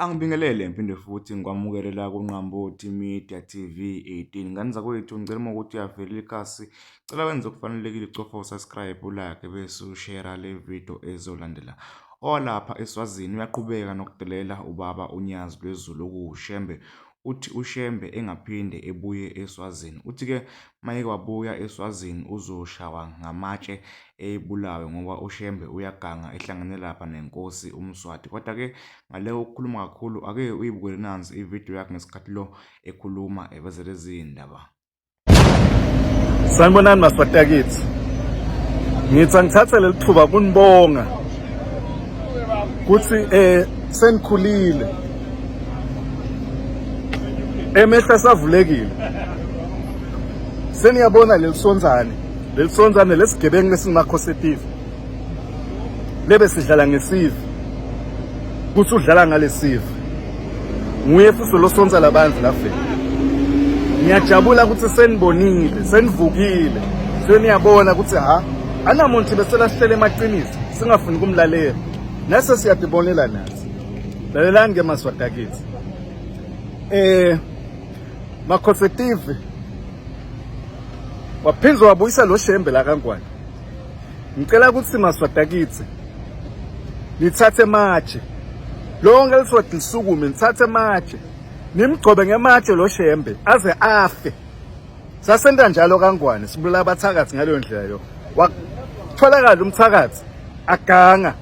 Angibingelele ngiphinde futhi ngikwamukelela kuNqambothi Media TV 18. Ngani zakwethu ngicela uma ukuthi uyavela ikhasi, cela wenze okufanelekile, cofa usubscribe, ulike bese ushare le video ezolandela. Olapha eSwazini uyaqhubeka nokudelela ubaba uNyazi lwezulu okushembe. Uthi uShembe engaphinde ebuye eSwazini. Uthi ke mayeke wabuya eSwazini uzoshawa ngamatshe ebulawe ngoba uShembe uyaganga ehlangene lapha nenkosi uMswati. Kodwa ke ngale ukukhuluma kakhulu ake uyibukele nansi ivideo yakhe ngesikhathi lo ekhuluma evezele izindaba. Sanibonani maswatakithi. Ngithi ngithathe leli thuba kunibonga kuthi senikhulile. Emehla savulekile. Seniyabona lelisonzane lesigebengu lesingakhosetiwe. Lebe sidlala ngesive. Kuthi udlala ngalesive. Nguye futhi losonza labantu lafela. Ngiyajabula ukuthi senibonile, senivukile. Seniyabona ukuthi anamuntu besela sihlele emaqiniso, singafuni kumlalela. Nase siyadibonela nathi. Lalelani ke maswatakithi. Makhosetive waphinzwa wabuyisa lo Shembe la kaNgwane. Ngicela ukuthi maswatakithi nithathe matshe lonke lisodi lisukume, nithathe matshe nimgcobe ngematshe lo Shembe aze afe. Sasenta njalo kaNgwane, sibulala abathakathi ngaleyo ndlela yo. Watholakala umthakathi aganga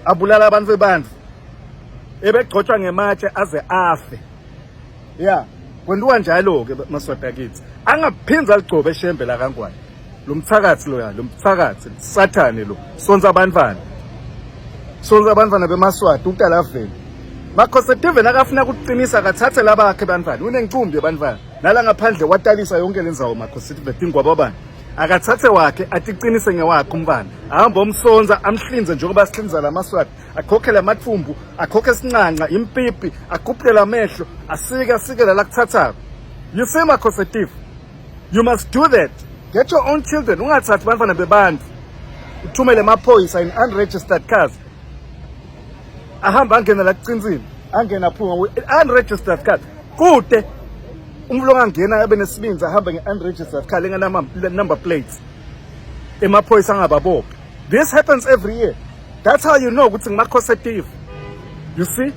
abulala abantu bebantu ebegcotshwa ngematshe aze afe. Kwenziwa njalo ke maswatakithi. Angaphinza aligcobe Shembe la kaNgwane. Lo mthakathi lo Sathane lo sonza abantwana. Sonza abantwana beMaswati uqala vele. Makhosetive nakafuna ukuqinisa akathathe labakhe abantwana. Unencumbi yabantwana. Nala ngaphandle watalisa yonke lenzawo makhosetive dingwa babani. Akathathe wakhe atiqinise ngewakhe umntwana. Ahamba omsonza amhlinze njengoba sihlinza laMaswati. Akhokhela amathumbu, akhokhe isinqanqa, impipi, akhuphele amehlo, asike la kuthatha. You see makhosetive. You must do that. Get your own children. Ungathathi abantwana bebantu. Uthumele amaphoyisa in unregistered cars. Ahamba angena la kucinzini, angena phunga unregistered car. Kude umlo angena abe nesibinzi ahamba nge-unregistered car engana number plates. Emaphoyisa angababophi. This happens every year. That's how you know ukuthi ngimakhosetive. You see?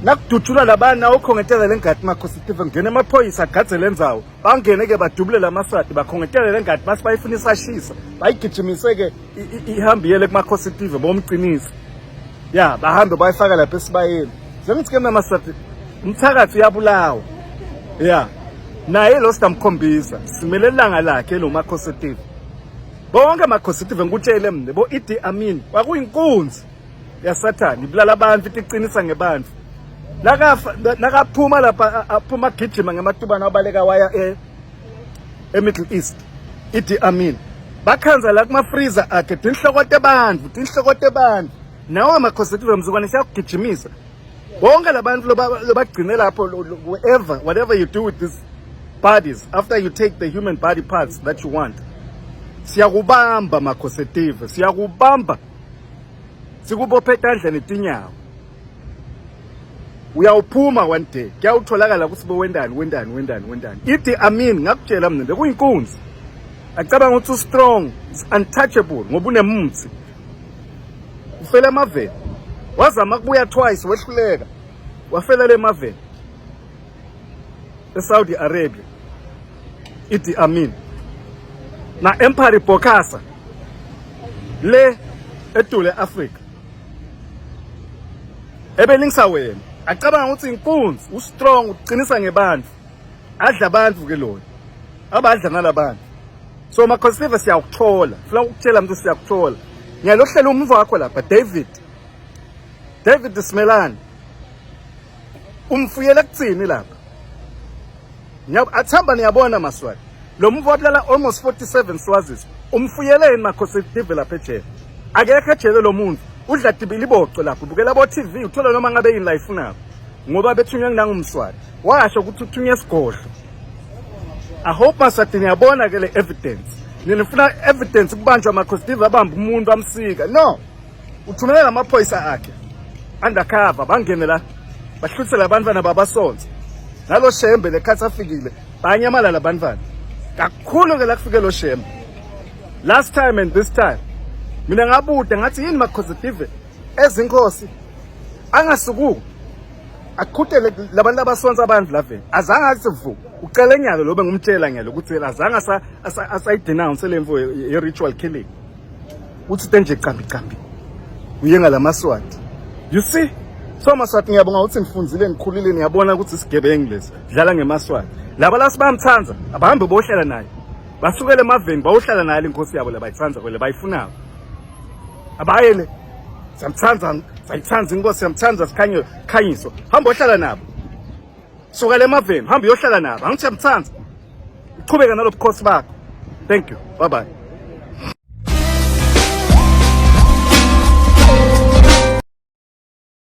Nakudutshula labana okhongetela lengadi makhosetive ngene emaphoyisa agadze lenzawo. Bangene ke badubule laMaswati bakhongetela lengadi basi bayifunisa ashisa. Bayigijimise ke ihambiyele kumakhosetive bomqinisa. Bahambe bayifaka lapha esibayeni. Sengithi ke maMaswati umthakathi uyabulawa. Naye lo sitamkhombisa simelelanga lakhe lo makhosetive. Bonke amakhosetive ngikutshele mina bo Idi Amin kwakuyinkunzi yaSathane ibulala abantu itiqinisa ngebantu. Nakaphuma lapha aphuma gijima ngematubana abaleka waya eMiddle East. Idi Amin bakhanza la kuma freezer akhe tinhlokote bantu. Nawe amakhosetive mzukwane siyakugijimisa. Bonke labantu lobagcine lapho whatever you do with these bodies after you take the human body parts that you want. Siyakubamba makhosetive, siyakubamba. Sikubophe tandla netinyawo. Uyawuphuma one day. Kuyawutholakala ukuthi wendani. Idi Amin ngakutshela mina bekuyinkunzi. Acabanga ukuthi strong, untouchable ngoba unemumthi. Ufela emaveni. Wazama ukubuya twice wehluleka. Wafela le emaveni. eSaudi Arabia. Idi Amin. Na Empire Bokassa le edule Africa. Ebelingisa wena acabanga ukuthi inkunzi ustrong uqinisa ngebantu. Adla abantu ke lona. Abadla nalabantu. So makhosetive siyakuthola. Ufuna ukutshela umuntu siyakuthola. Ngiyalohlela umvu wakho lapha David Smelane. Umfuyela kutsini lapha. Athamba niyabona Maswati. Lo mvu wablala almost 47 swazis. Umfuyele makhosetive lapha ejele. Akekho ejele lo muntu. Udla tibili boco lapho. Bukela bo TV uthola noma ngabe yini la ifunako. Ngoba bethunywa ngangumswati. Washo ukuthi uthunywa esigodlo. I hope Maswati niyabona ke le evidence. Ninifuna evidence kubanjwa makhosetive abamba umuntu amsika. No. Uthumela amaphoyisa akhe. undercover bangene la bahlutse labantwana babasonze nalo Shembe lekhathi afikile banyamala labantwana kakhulu ke la kufike lo Shembe last time and this time mina ngabude ngathi yini mapositive ezinkosi angasuku akukhutele labantu abasonza abantu la vele azange asivu ucela enyalo lo bengumtshela ngelo ukuthi azange asayidenounce lemvo ye ritual killing uthi nje qambi uyenga lamaswati you see so maswati ngiyabonga ukuthi ngifundzile ngikhulile ngiyabona ukuthi isigebengu lesi dlala ngemaswati laba lasibamthanza abahambe bohlala naye basukele emaveni bayohlala naye inkosi yabo labayithanza kwele bayifunayo abayele sayithanza inkosi yamthanza sikhanyiso hamba ohlala nabo sukele emaveni hamba uyohlala nabo angithi yamthanza uqhubeka nalobukhosi bakho thank you bye bye